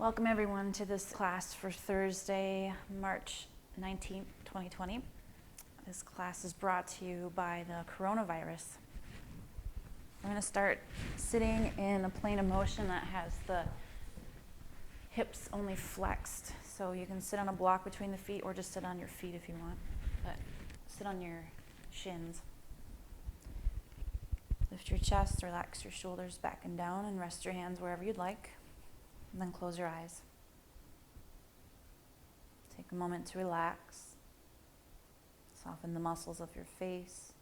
Welcome everyone to this class for Thursday, March 19th, 2020. This class is brought to you by the coronavirus. We're going to start sitting in a plane of motion that has the hips only flexed. So you can sit on a block between the feet or just sit on your feet if you want, but sit on your shins. Lift your chest, relax your shoulders back and down, and rest your hands wherever you'd like. And then close your eyes. Take a moment to relax. Soften the muscles of your face.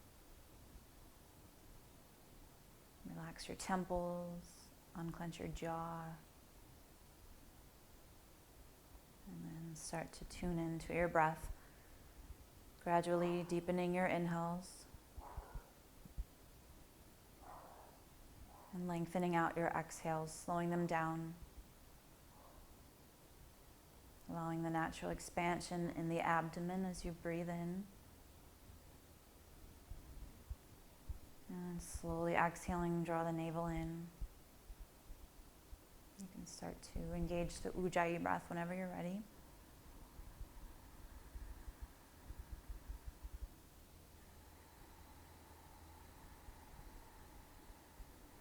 Relax your temples. Unclench your jaw. And then start to tune into your breath. Gradually deepening your inhales. And lengthening out your exhales, slowing them down. Allowing the natural expansion in the abdomen as you breathe in. And slowly exhaling, draw the navel in. You can start to engage the Ujjayi breath whenever you're ready.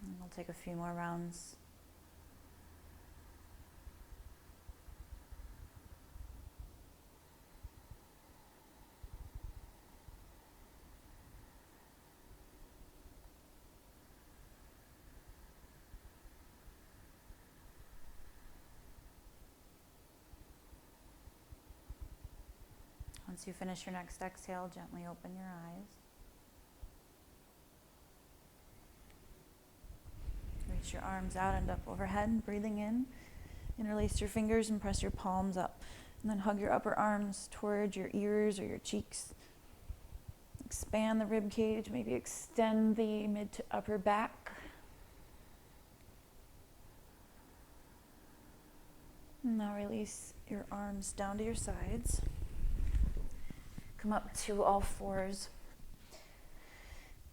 And we'll take a few more rounds. Once you finish your next exhale, gently open your eyes. Reach your arms out and up overhead, breathing in. Interlace your fingers and press your palms up. And then hug your upper arms towards your ears or your cheeks. Expand the rib cage, maybe extend the mid to upper back. And now release your arms down to your sides. Come up to all fours.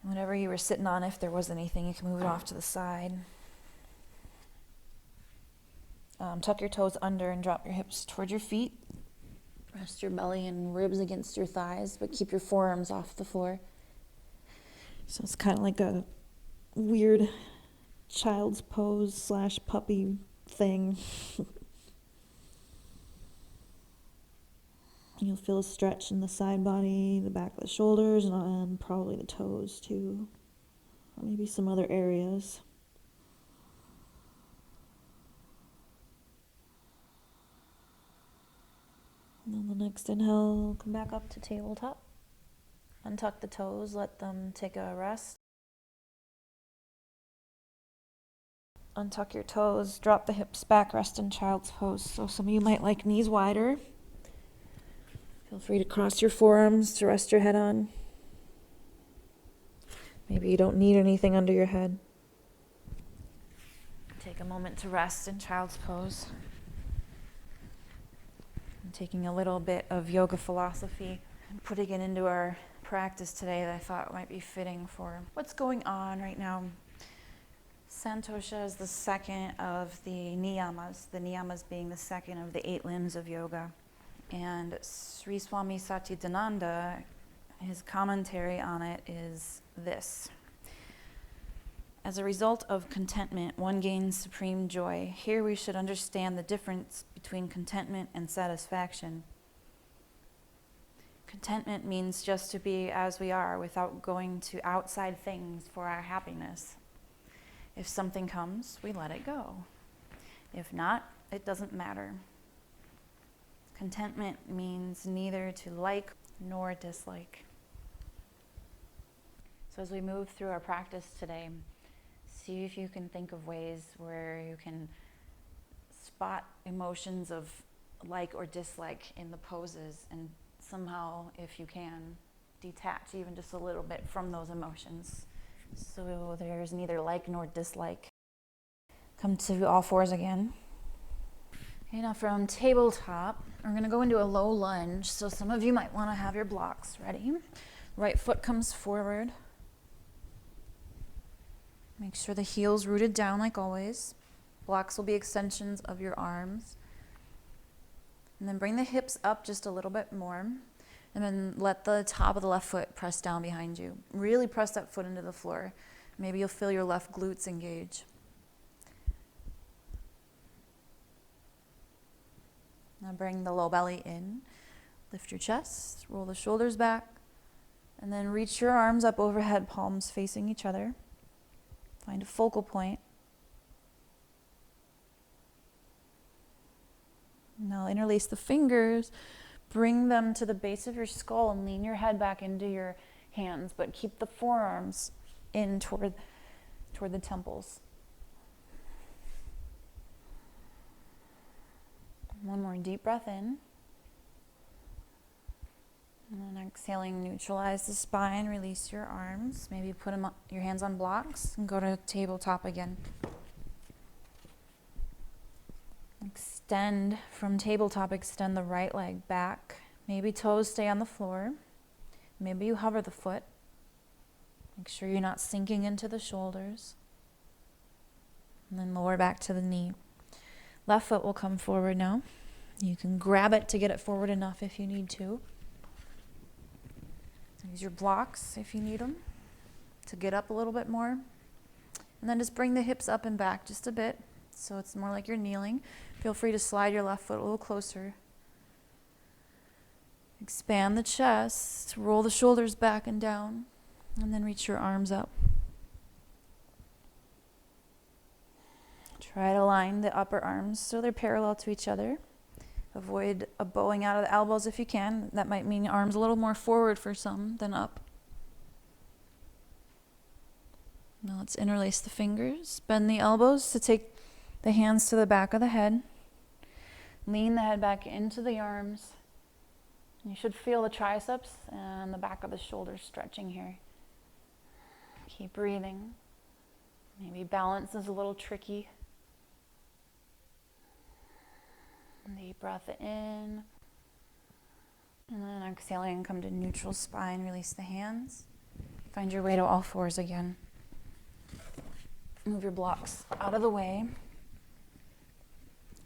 And whatever you were sitting on, if there was anything, you can move it off to the side. Tuck your toes under and drop your hips toward your feet. Rest your belly and ribs against your thighs, but keep your forearms off the floor. So it's kind of like a weird child's pose / puppy thing. You'll feel a stretch in the side body, the back of the shoulders, and probably the toes too. Or maybe some other areas. And on the next inhale, come back up to tabletop. Untuck the toes, let them take a rest. Untuck your toes, drop the hips back, rest in child's pose. So some of you might like knees wider. Feel free to cross your forearms to rest your head on. Maybe you don't need anything under your head. Take a moment to rest in child's pose. I'm taking a little bit of yoga philosophy and putting it into our practice today that I thought might be fitting for what's going on right now. Santosha is the second of the niyamas being the second of the 8 limbs of yoga. And Sri Swami Satchidananda, his commentary on it is this. As a result of contentment, one gains supreme joy. Here we should understand the difference between contentment and satisfaction. Contentment means just to be as we are without going to outside things for our happiness. If something comes, we let it go. If not, it doesn't matter. Contentment means neither to like nor dislike. So as we move through our practice today, see if you can think of ways where you can spot emotions of like or dislike in the poses, and somehow, if you can, detach even just a little bit from those emotions. So there's neither like nor dislike. Come to all fours again. Okay, now from tabletop, we're going to go into a low lunge. So some of you might want to have your blocks ready. Right foot comes forward. Make sure the heel's rooted down like always. Blocks will be extensions of your arms. And then bring the hips up just a little bit more. And then let the top of the left foot press down behind you. Really press that foot into the floor. Maybe you'll feel your left glutes engage. Now bring the low belly in. Lift your chest, roll the shoulders back, and then reach your arms up overhead, palms facing each other. Find a focal point. Now interlace the fingers, bring them to the base of your skull and lean your head back into your hands, but keep the forearms in toward the temples. One more deep breath in. And then exhaling, neutralize the spine, release your arms. Maybe put your hands on blocks and go to tabletop again. Extend from tabletop, extend the right leg back. Maybe toes stay on the floor. Maybe you hover the foot. Make sure you're not sinking into the shoulders. And then lower back to the knee. Left foot will come forward now. You can grab it to get it forward enough if you need to. Use your blocks if you need them to get up a little bit more. And then just bring the hips up and back just a bit so it's more like you're kneeling. Feel free to slide your left foot a little closer. Expand the chest, roll the shoulders back and down, and then reach your arms up. Try to line the upper arms so they're parallel to each other. Avoid a bowing out of the elbows if you can. That might mean arms a little more forward for some than up. Now let's interlace the fingers. Bend the elbows to take the hands to the back of the head. Lean the head back into the arms. You should feel the triceps and the back of the shoulders stretching here. Keep breathing. Maybe balance is a little tricky. Deep breath in. And then exhaling, come to neutral spine. Release the hands. Find your way to all fours again. Move your blocks out of the way.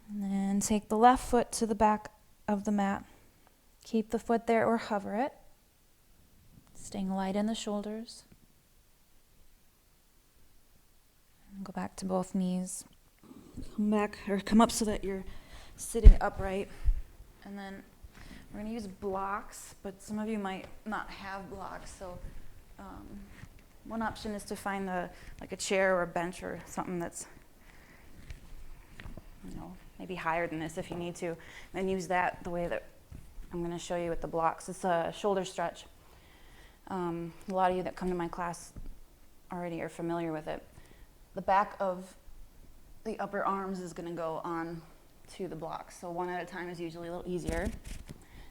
And then take the left foot to the back of the mat. Keep the foot there or hover it. Staying light in the shoulders. And go back to both knees. Come up so that you're sitting upright. And then we're going to use blocks, but some of you might not have blocks. So one option is to find a chair or a bench or something that's maybe higher than this if you need to, and use that the way that I'm going to show you with the blocks. It's a shoulder stretch. A lot of you that come to my class already are familiar with it. The back of the upper arms is going to go on to the blocks, so one at a time is usually a little easier.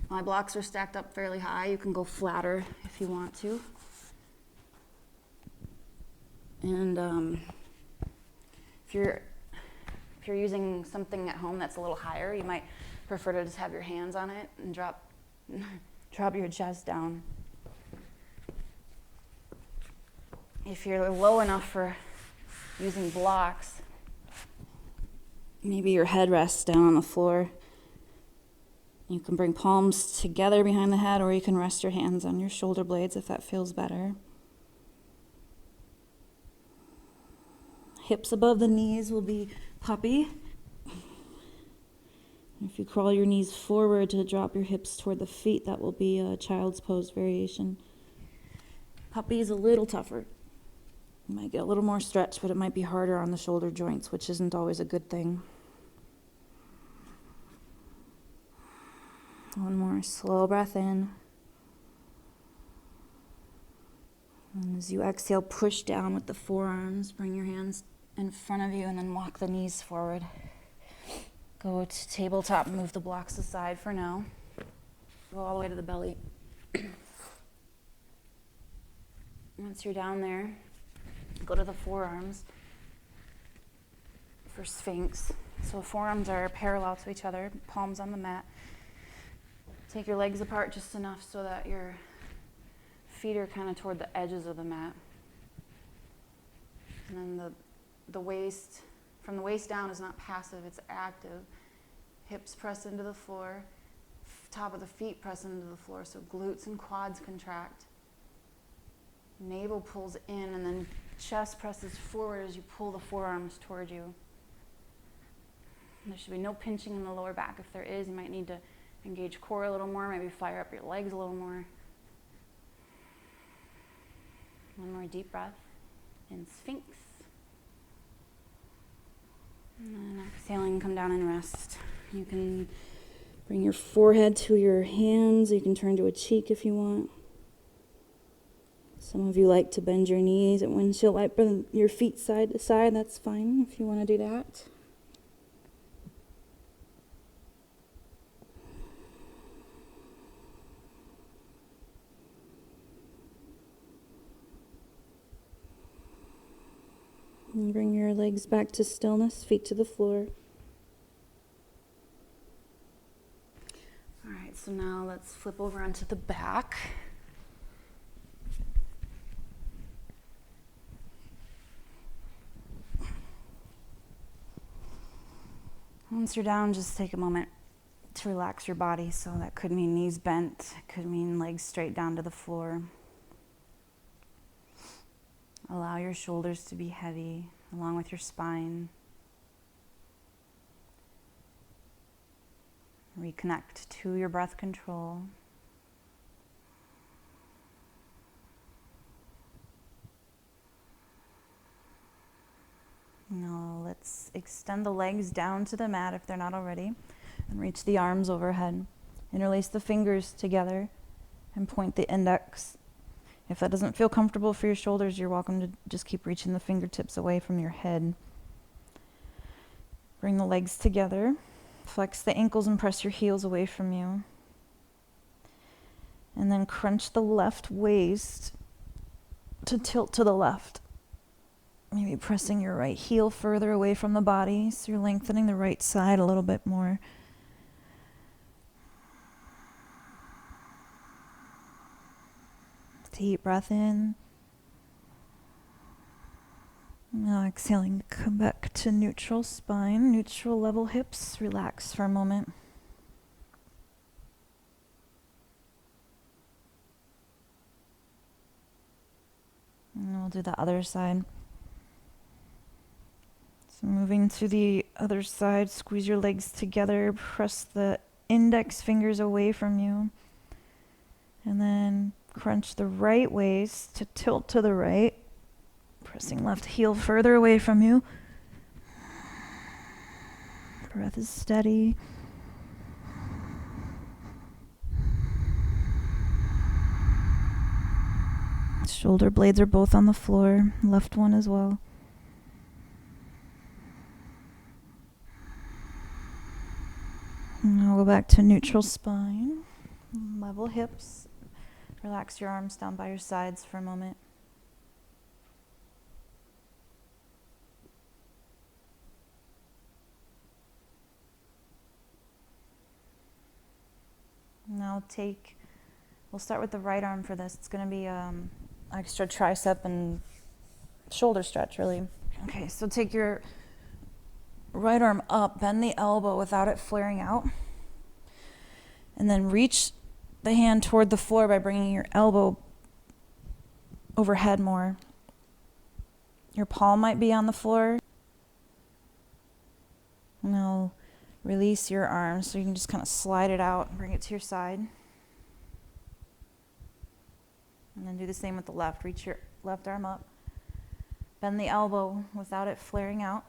My blocks are stacked up fairly high. You can go flatter if you want to. And if you're using something at home that's a little higher, you might prefer to just have your hands on it and drop your chest down. If you're low enough for using blocks, maybe your head rests down on the floor. You can bring palms together behind the head, or you can rest your hands on your shoulder blades if that feels better. Hips above the knees will be puppy. If you crawl your knees forward to drop your hips toward the feet, that will be a child's pose variation. Puppy is a little tougher. You might get a little more stretch, but it might be harder on the shoulder joints, which isn't always a good thing. One more slow breath in. And as you exhale, push down with the forearms. Bring your hands in front of you and then walk the knees forward. Go to tabletop, move the blocks aside for now. Go all the way to the belly. Once you're down there, go to the forearms for Sphinx. So forearms are parallel to each other, palms on the mat. Take your legs apart just enough so that your feet are kind of toward the edges of the mat. And then the waist from the waist down is not passive, it's active. Hips press into the floor, top of the feet press into the floor, so glutes and quads contract. Navel pulls in, and then chest presses forward as you pull the forearms toward you. There should be no pinching in the lower back. If there is, you might need to engage core a little more, maybe fire up your legs a little more. One more deep breath in Sphinx. And then exhaling, come down and rest. You can bring your forehead to your hands. You can turn to a cheek if you want. Some of you like to bend your knees at windshield wiper your feet side to side. That's fine if you want to do that. And bring your legs back to stillness, feet to the floor. All right, so now let's flip over onto the back. Once you're down, just take a moment to relax your body. So that could mean knees bent, it could mean legs straight down to the floor. Allow your shoulders to be heavy, along with your spine. Reconnect to your breath control. Now let's extend the legs down to the mat if they're not already, and reach the arms overhead. Interlace the fingers together and point the index. If that doesn't feel comfortable for your shoulders, you're welcome to just keep reaching the fingertips away from your head. Bring the legs together. Flex the ankles and press your heels away from you. And then crunch the left waist to tilt to the left. Maybe pressing your right heel further away from the body, so you're lengthening the right side a little bit more. Deep breath in. Now exhaling, come back to neutral spine, neutral level hips. Relax for a moment. And we'll do the other side. So moving to the other side, squeeze your legs together, press the index fingers away from you, and then crunch the right waist to tilt to the right, pressing left heel further away from you. Breath is steady. Shoulder blades are both on the floor, left one as well. Now go back to neutral spine, level hips. Relax your arms down by your sides for a moment. Now we'll start with the right arm for this. It's going to be extra tricep and shoulder stretch, really. Okay, so take your right arm up, bend the elbow without it flaring out, and then reach the hand toward the floor by bringing your elbow overhead more. Your palm might be on the floor. Now release your arm so you can just kind of slide it out and bring it to your side. And then do the same with the left. Reach your left arm up. Bend the elbow without it flaring out.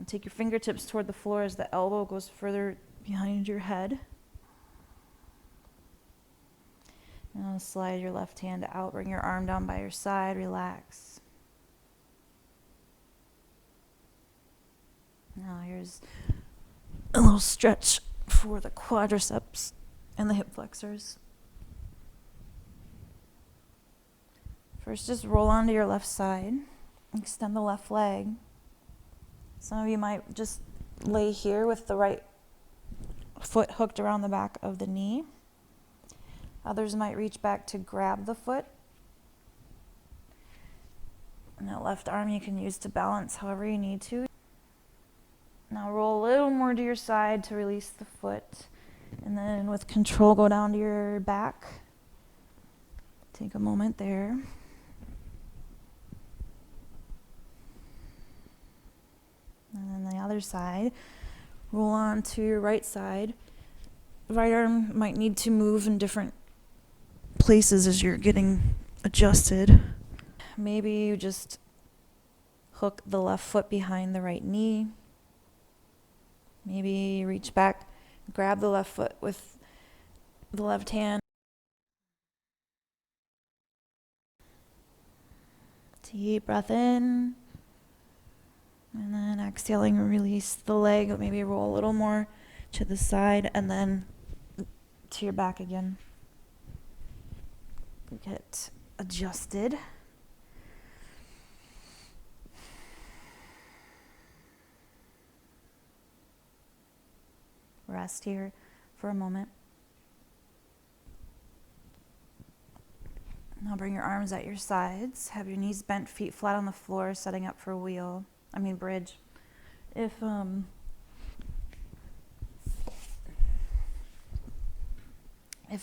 Take your fingertips toward the floor as the elbow goes further behind your head. Now slide your left hand out. Bring your arm down by your side. Relax. Now here's a little stretch for the quadriceps and the hip flexors. First, just roll onto your left side. Extend the left leg. Some of you might just lay here with the right foot hooked around the back of the knee. Others might reach back to grab the foot. And that left arm you can use to balance however you need to. Now roll a little more to your side to release the foot. And then with control, go down to your back. Take a moment there. And then the other side. Roll on to your right side. The right arm might need to move in different places as you're getting adjusted. Maybe you just hook the left foot behind the right knee. Maybe you reach back, grab the left foot with the left hand. Deep breath in. And then exhaling, release the leg. Maybe roll a little more to the side and then to your back again. Get adjusted. Rest here for a moment. Now bring your arms at your sides. Have your knees bent, feet flat on the floor, setting up for a bridge. If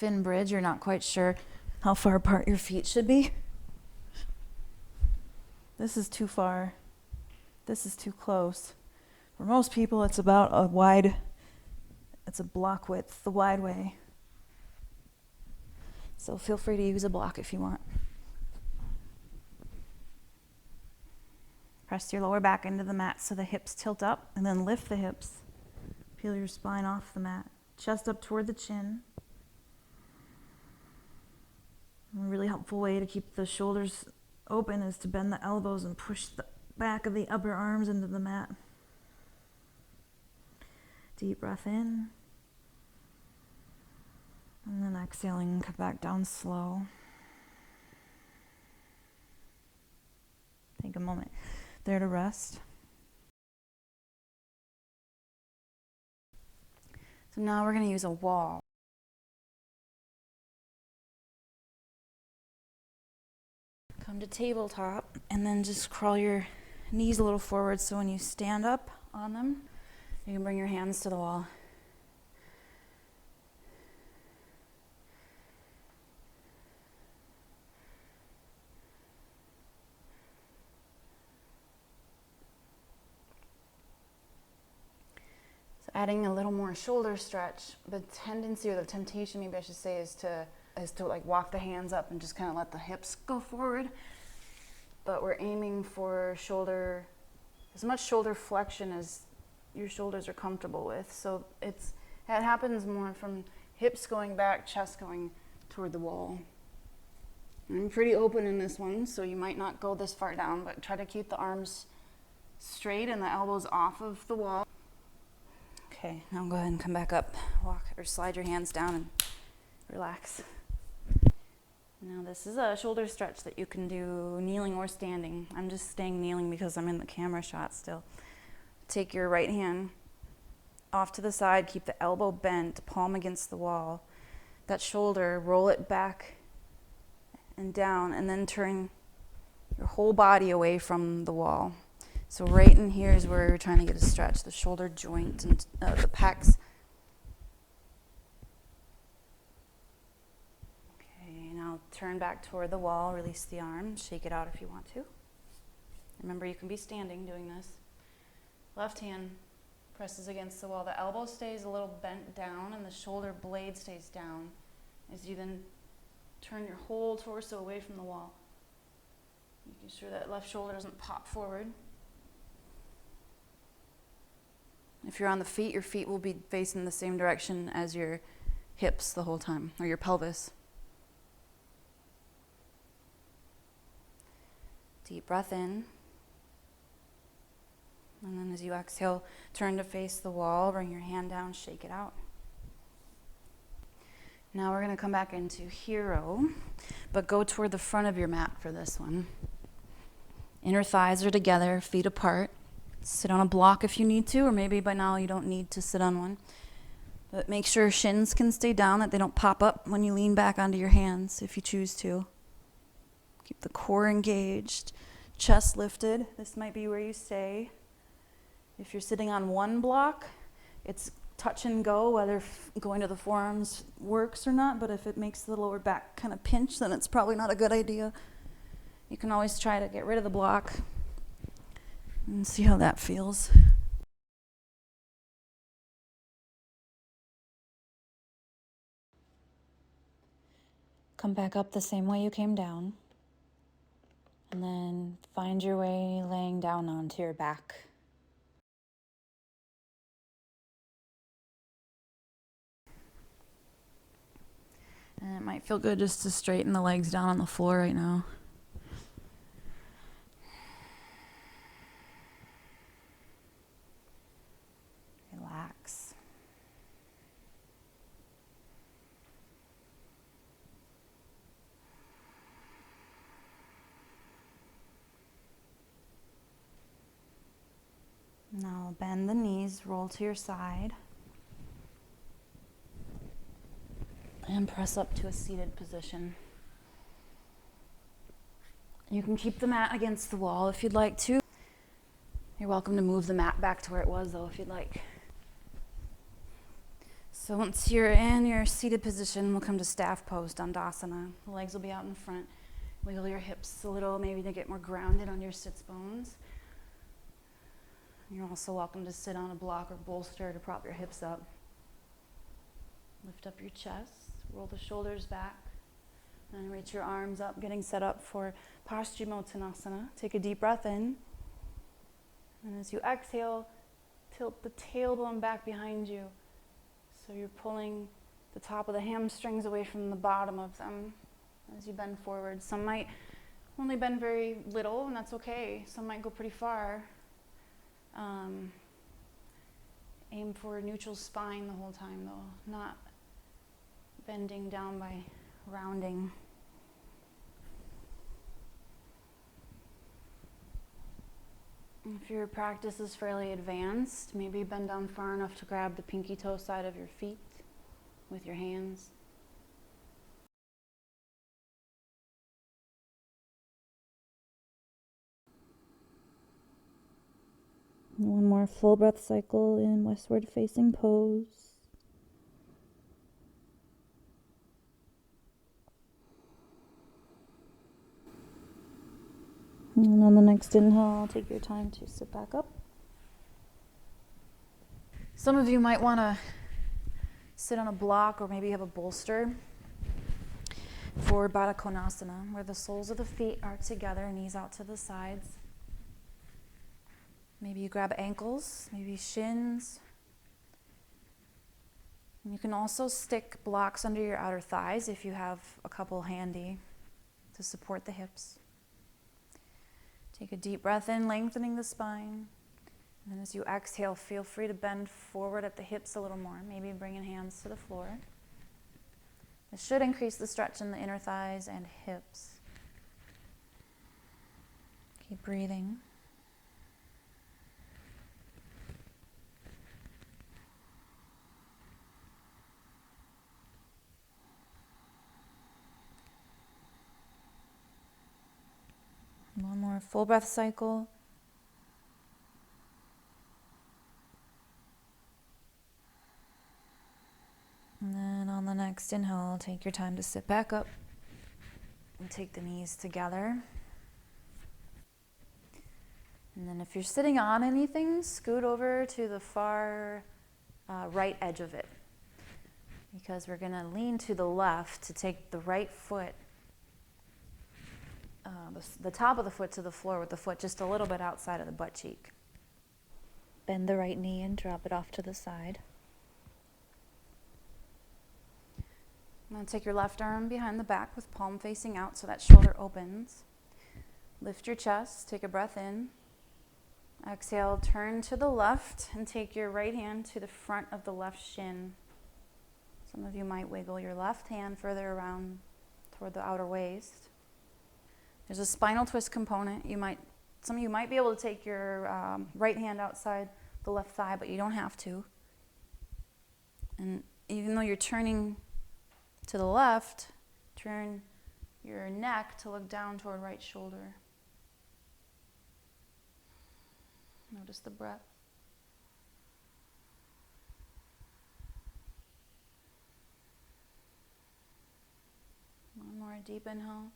in bridge you're not quite sure how far apart your feet should be, this is too far. This is too close. For most people, it's about it's a block width, the wide way. So feel free to use a block if you want. Press your lower back into the mat so the hips tilt up, and then lift the hips. Peel your spine off the mat. Chest up toward the chin. A really helpful way to keep the shoulders open is to bend the elbows and push the back of the upper arms into the mat. Deep breath in. And then exhaling, come back down slow. Take a moment there to rest. So now we're going to use a wall. Come to tabletop and then just crawl your knees a little forward so when you stand up on them, you can bring your hands to the wall. Adding a little more shoulder stretch. The tendency or the temptation, maybe I should say, is to like walk the hands up and just kind of let the hips go forward. But we're aiming for as much shoulder flexion as your shoulders are comfortable with. So it happens more from hips going back, chest going toward the wall. I'm pretty open in this one, so you might not go this far down, but try to keep the arms straight and the elbows off of the wall. Okay, now go ahead and come back up. Walk or slide your hands down and relax. Now this is a shoulder stretch that you can do kneeling or standing. I'm just staying kneeling because I'm in the camera shot still. Take your right hand off to the side, keep the elbow bent, palm against the wall. That shoulder, roll it back and down, and then turn your whole body away from the wall. So right in here is where we're trying to get a stretch, the shoulder joint and the pecs. Okay, now turn back toward the wall, release the arm, shake it out if you want to. Remember, you can be standing doing this. Left hand presses against the wall. The elbow stays a little bent down and the shoulder blade stays down as you then turn your whole torso away from the wall. Making sure that left shoulder doesn't pop forward. If you're on the feet, your feet will be facing the same direction as your hips the whole time, or your pelvis. Deep breath in. And then as you exhale, turn to face the wall, bring your hand down, shake it out. Now we're going to come back into hero, but go toward the front of your mat for this one. Inner thighs are together, feet apart. Sit on a block if you need to, or maybe by now you don't need to sit on one. But make sure shins can stay down, that they don't pop up when you lean back onto your hands if you choose to. Keep the core engaged. chest lifted. This might be where you stay. If you're sitting on one block, it's touch and go, whether going to the forearms works or not, but if it makes the lower back kind of pinch, then it's probably not a good idea. You can always try to get rid of the block and see how that feels. Come back up the same way you came down, and then find your way laying down onto your back. And it might feel good just to straighten the legs down on the floor right now. Relax. Now bend the knees, roll to your side, and press up to a seated position. You can keep the mat against the wall if you'd like to. You're welcome to move the mat back to where it was though if you'd like. So once you're in your seated position, we'll come to staff pose, Dandasana. The legs will be out in front. Wiggle your hips a little, maybe to get more grounded on your sits bones. You're also welcome to sit on a block or bolster to prop your hips up. Lift up your chest, roll the shoulders back, and reach your arms up, getting set up for Paschimottanasana. Take a deep breath in, and as you exhale, tilt the tailbone back behind you. So you're pulling the top of the hamstrings away from the bottom of them as you bend forward. Some might only bend very little, and that's okay. Some might go pretty far. Aim for a neutral spine the whole time though, not bending down by rounding. If your practice is fairly advanced, maybe bend down far enough to grab the pinky toe side of your feet with your hands. One more full breath cycle in westward facing pose. And on the next inhale, take your time to sit back up. Some of you might want to sit on a block or maybe have a bolster for Baddha Konasana, where the soles of the feet are together, knees out to the sides. Maybe you grab ankles, maybe shins. And you can also stick blocks under your outer thighs if you have a couple handy to support the hips. Take a deep breath in, lengthening the spine. And then as you exhale, feel free to bend forward at the hips a little more, maybe bringing hands to the floor. This should increase the stretch in the inner thighs and hips. Keep breathing. One more full breath cycle. And then on the next inhale, take your time to sit back up and take the knees together. And then if you're sitting on anything, scoot over to the far right edge of it, because we're going to lean to the left to take the right foot, the top of the foot to the floor with the foot just a little bit outside of the butt cheek. Bend the right knee and drop it off to the side. Now take your left arm behind the back with palm facing out so that shoulder opens. Lift your chest, take a breath in. Exhale, turn to the left and take your right hand to the front of the left shin. Some of you might wiggle your left hand further around toward the outer waist. There's a spinal twist component. Some of you might be able to take your right hand outside the left thigh, but you don't have to. And even though you're turning to the left, turn your neck to look down toward right shoulder. Notice the breath. One more deep inhale.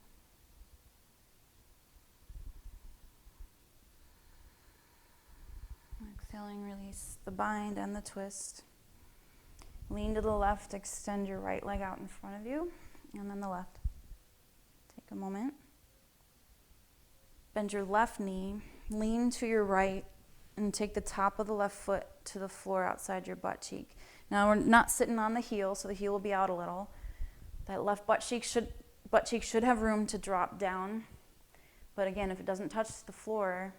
Exhaling, release the bind and the twist. Lean to the left, extend your right leg out in front of you, and then the left. Take a moment. Bend your left knee, lean to your right, and take the top of the left foot to the floor outside your butt cheek. Now we're not sitting on the heel, so the heel will be out a little. That left butt cheek should have room to drop down. But again, if it doesn't touch the floor,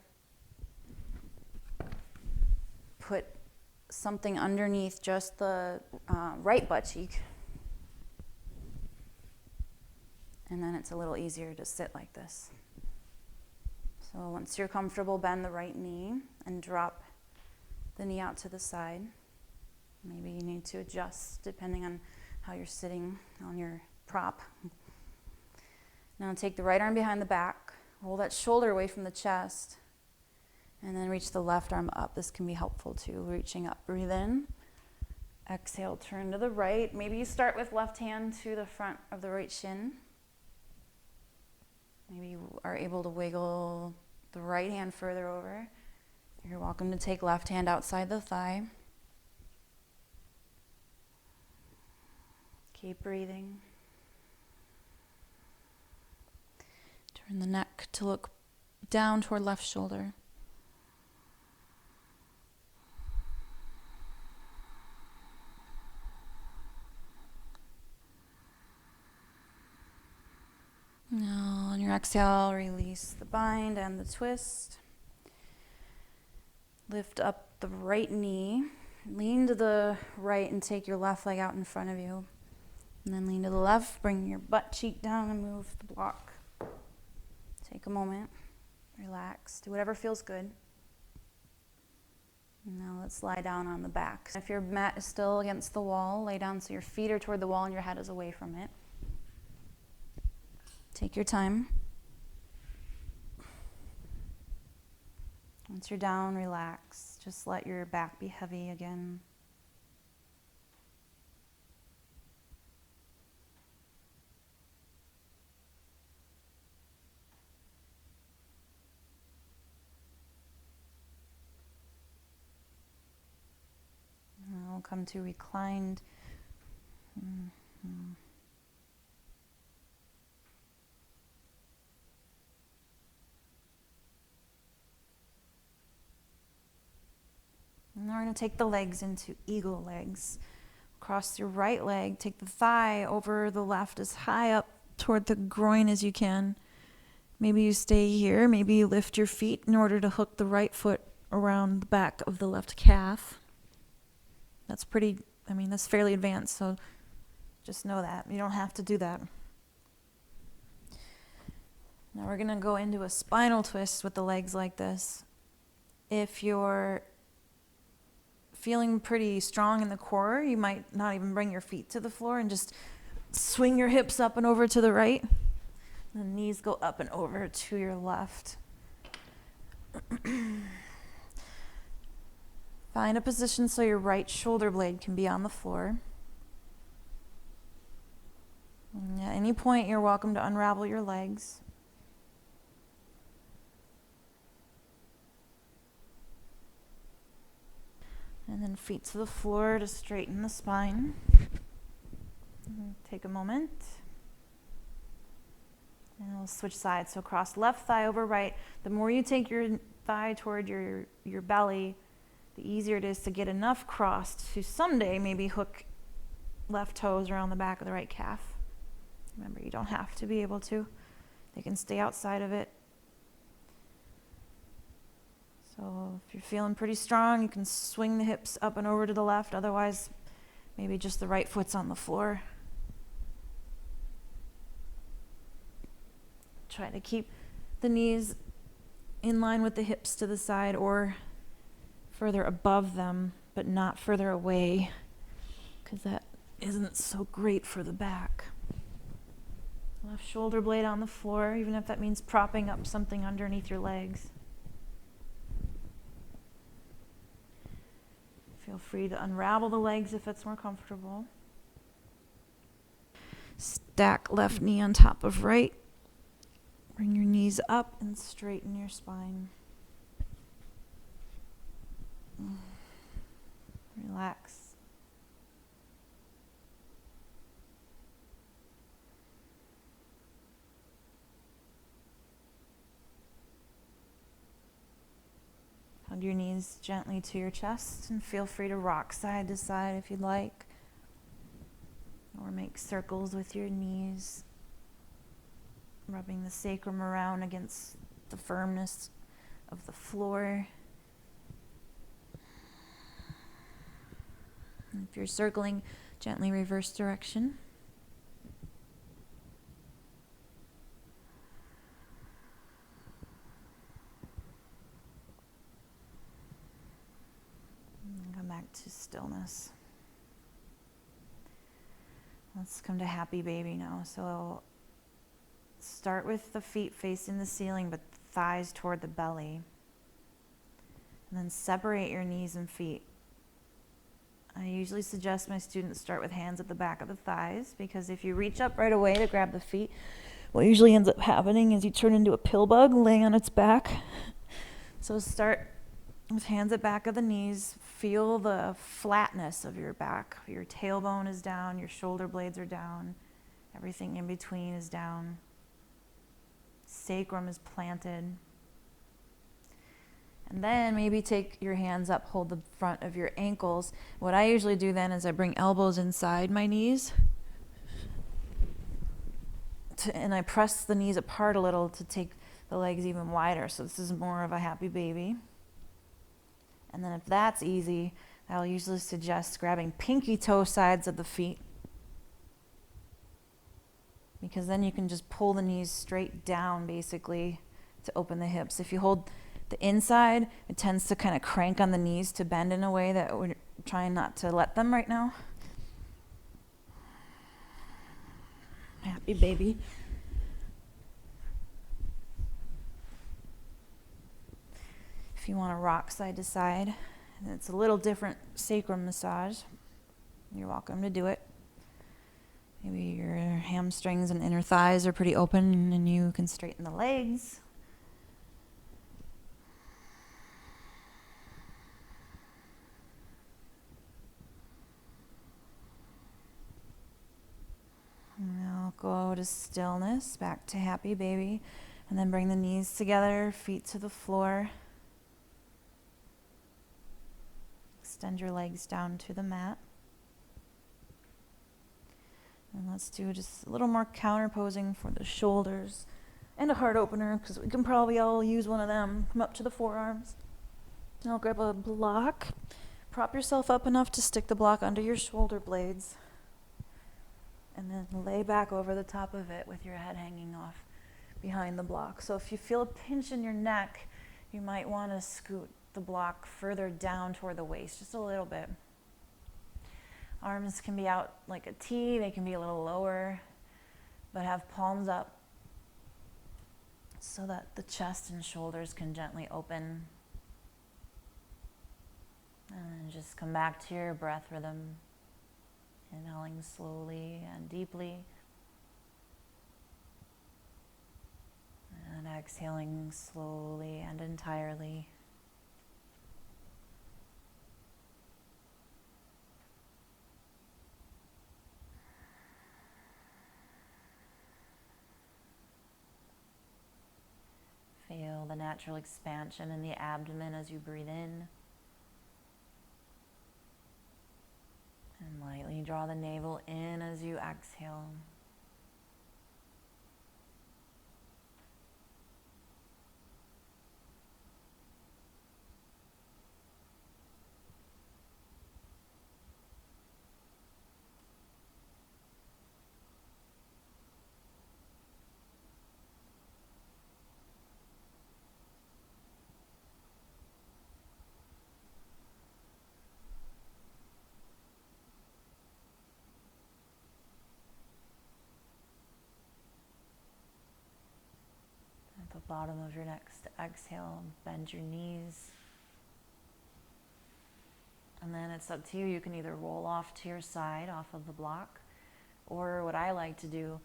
put something underneath just the right butt cheek. And then it's a little easier to sit like this. So once you're comfortable, bend the right knee and drop the knee out to the side. Maybe you need to adjust depending on how you're sitting on your prop. Now take the right arm behind the back, roll that shoulder away from the chest, and then reach the left arm up. This can be helpful too, reaching up. Breathe in. Exhale, turn to the right. Maybe you start with left hand to the front of the right shin. Maybe you are able to wiggle the right hand further over. You're welcome to take left hand outside the thigh. Keep breathing. Turn the neck to look down toward left shoulder. Now, on your exhale, release the bind and the twist. Lift up the right knee. Lean to the right and take your left leg out in front of you. And then lean to the left, bring your butt cheek down and move the block. Take a moment, relax, do whatever feels good. Now let's lie down on the back. If your mat is still against the wall, lay down so your feet are toward the wall and your head is away from it. Take your time. Once you're down, relax. Just let your back be heavy again. And we'll come to reclined. And we're going to take the legs into eagle legs. Cross your right leg, take the thigh over the left as high up toward the groin as you can. Maybe you stay here, maybe you lift your feet in order to hook the right foot around the back of the left calf. That's fairly advanced, so just know that. You don't have to do that. Now we're going to go into a spinal twist with the legs like this. If you're feeling pretty strong in the core, you might not even bring your feet to the floor and just swing your hips up and over to the right. The knees go up and over to your left. Find a position so your right shoulder blade can be on the floor. And at any point, you're welcome to unravel your legs. And then feet to the floor to straighten the spine. Take a moment. And we'll switch sides. So cross left thigh over right. The more you take your thigh toward your belly, the easier it is to get enough crossed to someday maybe hook left toes around the back of the right calf. Remember, you don't have to be able to. They can stay outside of it. So if you're feeling pretty strong, you can swing the hips up and over to the left. Otherwise, maybe just the right foot's on the floor. Try to keep the knees in line with the hips to the side or further above them, but not further away, because that isn't so great for the back. Left shoulder blade on the floor, even if that means propping up something underneath your legs. Feel free to unravel the legs if it's more comfortable. Stack left knee on top of right. Bring your knees up and straighten your spine. Relax. Hug your knees gently to your chest and feel free to rock side to side if you'd like. Or make circles with your knees, rubbing the sacrum around against the firmness of the floor. And if you're circling, gently reverse direction. And come back to stillness. Let's come to happy baby now. So start with the feet facing the ceiling, but thighs toward the belly. And then separate your knees and feet. I usually suggest my students start with hands at the back of the thighs, because if you reach up right away to grab the feet, what usually ends up happening is you turn into a pill bug laying on its back. So start with hands at back of the knees. Feel the flatness of your back. Your tailbone is down, your shoulder blades are down, everything in between is down. Sacrum is planted. And then maybe take your hands up, hold the front of your ankles. What I usually do then is I bring elbows inside my knees. And I press the knees apart a little to take the legs even wider. So this is more of a happy baby. And then if that's easy, I'll usually suggest grabbing pinky toe sides of the feet, because then you can just pull the knees straight down basically to open the hips. If you hold the inside, it tends to kind of crank on the knees to bend in a way that we're trying not to let them right now. Happy baby. If you want to rock side to side, and it's a little different sacrum massage, you're welcome to do it. Maybe your hamstrings and inner thighs are pretty open and you can straighten the legs. Now go to stillness, back to happy baby, and then bring the knees together, feet to the floor. Extend your legs down to the mat. And let's do just a little more counter posing for the shoulders and a heart opener, because we can probably all use one of them. Come up to the forearms. Now grab a block. Prop yourself up enough to stick the block under your shoulder blades. And then lay back over the top of it with your head hanging off behind the block. So if you feel a pinch in your neck, you might want to scoot the block further down toward the waist, just a little bit. Arms can be out like a T, they can be a little lower, but have palms up so that the chest and shoulders can gently open. And then just come back to your breath rhythm. Inhaling slowly and deeply, and exhaling slowly and entirely. Feel the natural expansion in the abdomen as you breathe in. And lightly draw the navel in as you exhale. At the bottom of your next exhale, bend your knees. And then it's up to you. You can either roll off to your side off of the block, or what I like to do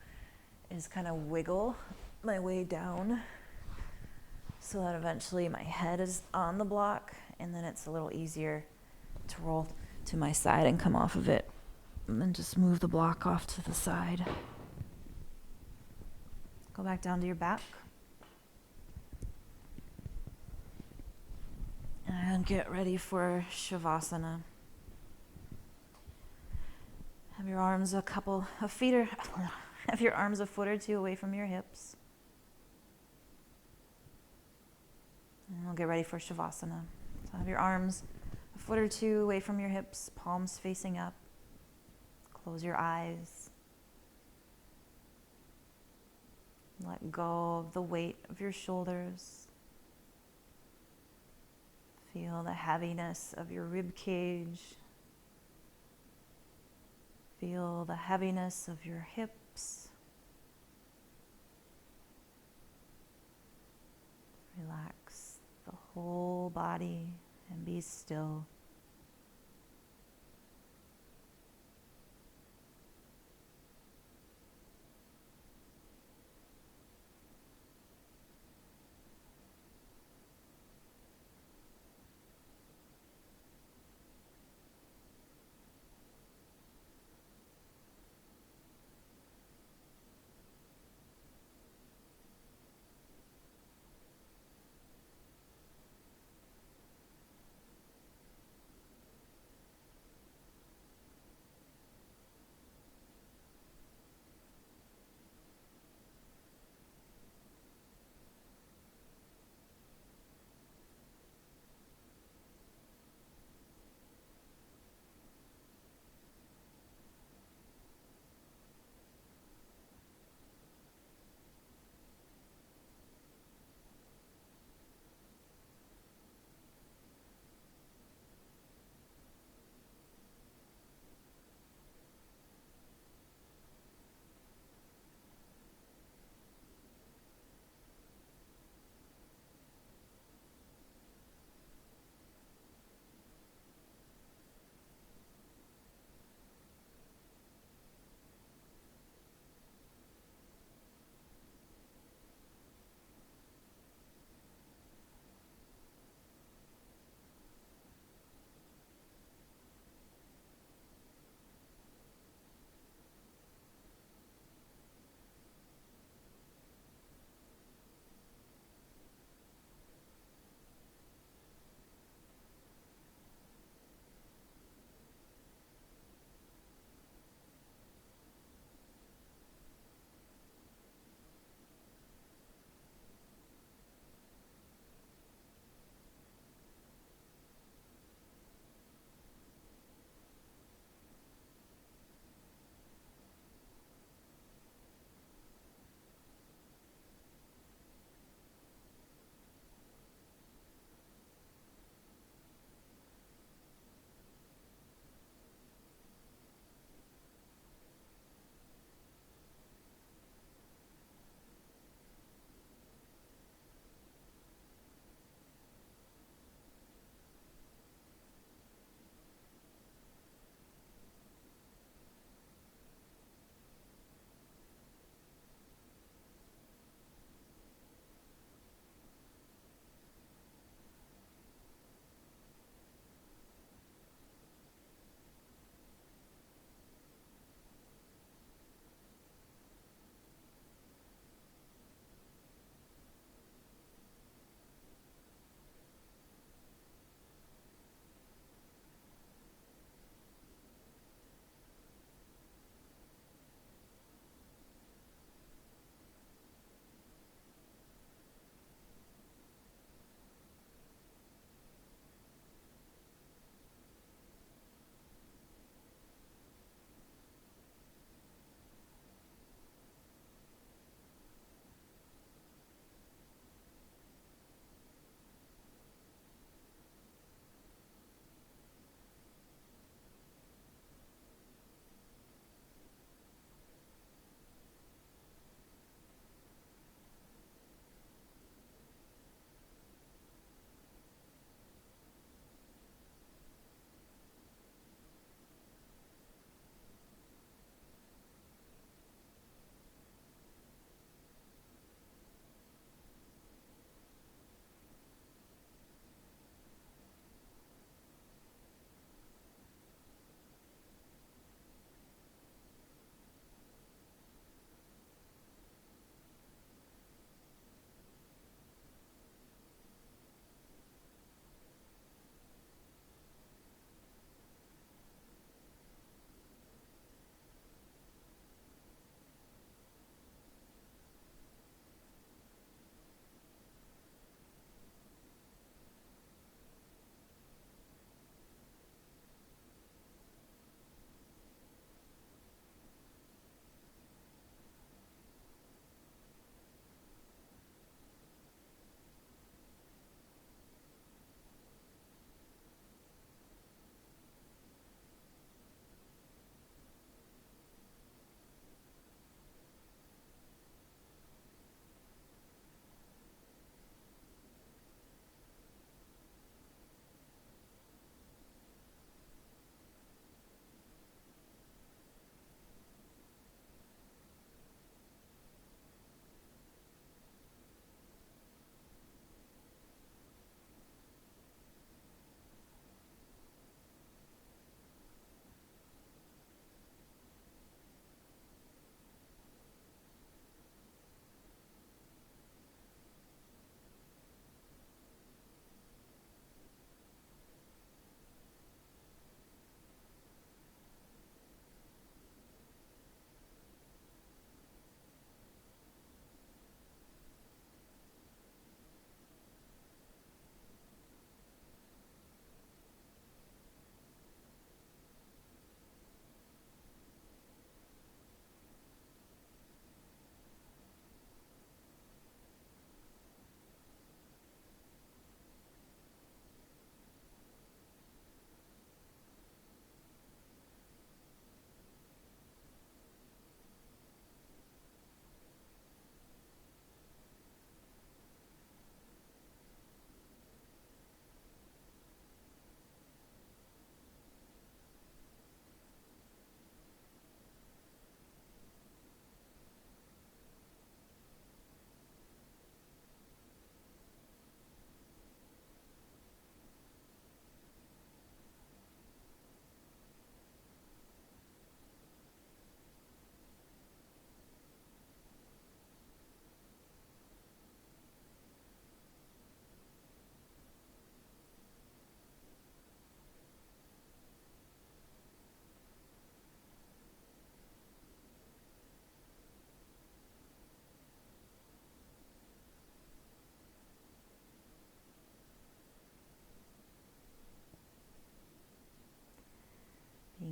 is kind of wiggle my way down so that eventually my head is on the block, and then it's a little easier to roll to my side and come off of it. And then just move the block off to the side. Go back down to your back. And get ready for Shavasana. Have your arms a foot or two away from your hips. And we'll get ready for Shavasana. So have your arms a foot or two away from your hips, palms facing up. Close your eyes. Let go of the weight of your shoulders. Feel the heaviness of your rib cage. Feel the heaviness of your hips. Relax the whole body and be still.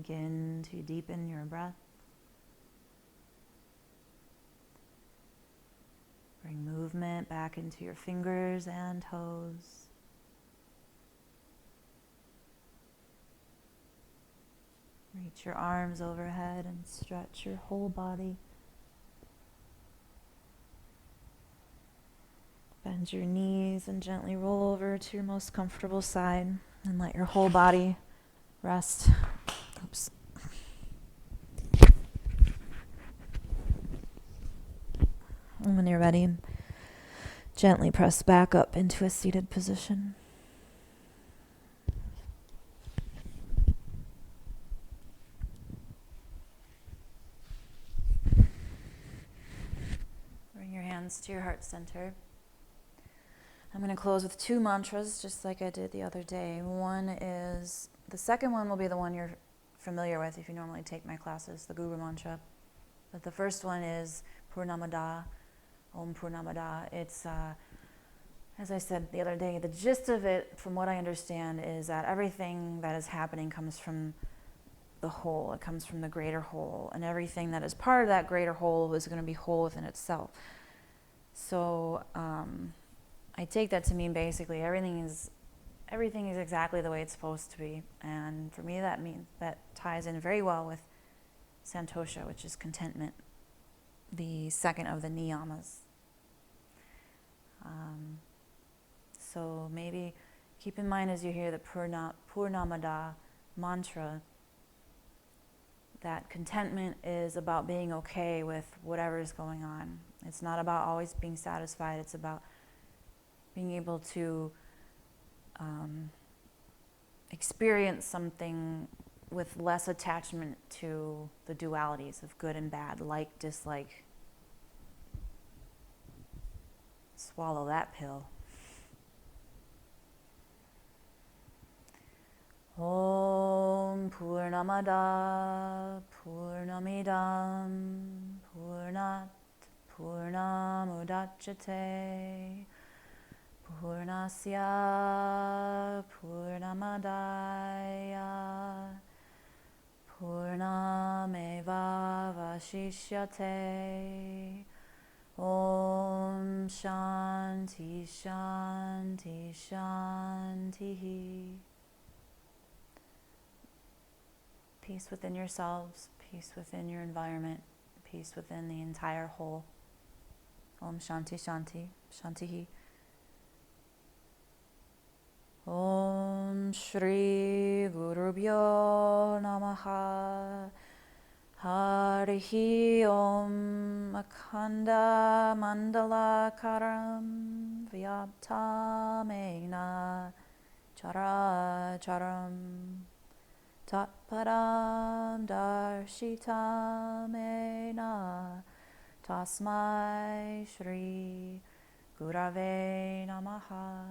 Begin to deepen your breath. Bring movement back into your fingers and toes. Reach your arms overhead and stretch your whole body. Bend your knees and gently roll over to your most comfortable side and let your whole body rest. Oops. And when you're ready, gently press back up into a seated position. Bring your hands to your heart center. I'm going to close with 2 mantras, just like I did the other day. The second one will be the one you're familiar with if you normally take my classes, the Guru Mantra. But the first one is Purnamada, Om Purnamada. It's, as I said the other day, the gist of it, from what I understand, is that everything that is happening comes from the whole. It comes from the greater whole. And everything that is part of that greater whole is going to be whole within itself. So I take that to mean basically everything is exactly the way it's supposed to be. And for me, that ties in very well with Santosha, which is contentment, the second of the niyamas. So maybe keep in mind as you hear the Purnamada mantra that contentment is about being okay with whatever is going on. It's not about always being satisfied. It's about being able to experience something with less attachment to the dualities of good and bad, like, dislike. Swallow that pill. Om Purnamada Purnamidam Purnat Purnamudachyate Purnasya Purnamadaya Purnameva Vashishyate. Om Shanti Shanti Shanti. Peace within yourselves, peace within your environment, peace within the entire whole. Om Shanti Shanti Shanti. Om Shri Gurubhyo Namaha. Harihi Om Akhanda Mandalakaram Vyaptam Ena Chara Charam Tatparam Darshitam Ena Tasmai Shri Gurave Namaha.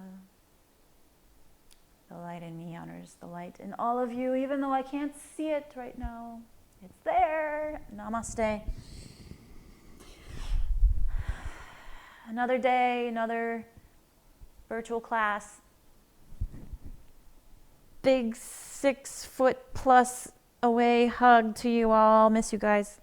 The light in me honors the light in all of you, even though I can't see it right now. It's there. Namaste. Another day, another virtual class. Big 6 foot plus away hug to you all. Miss you guys.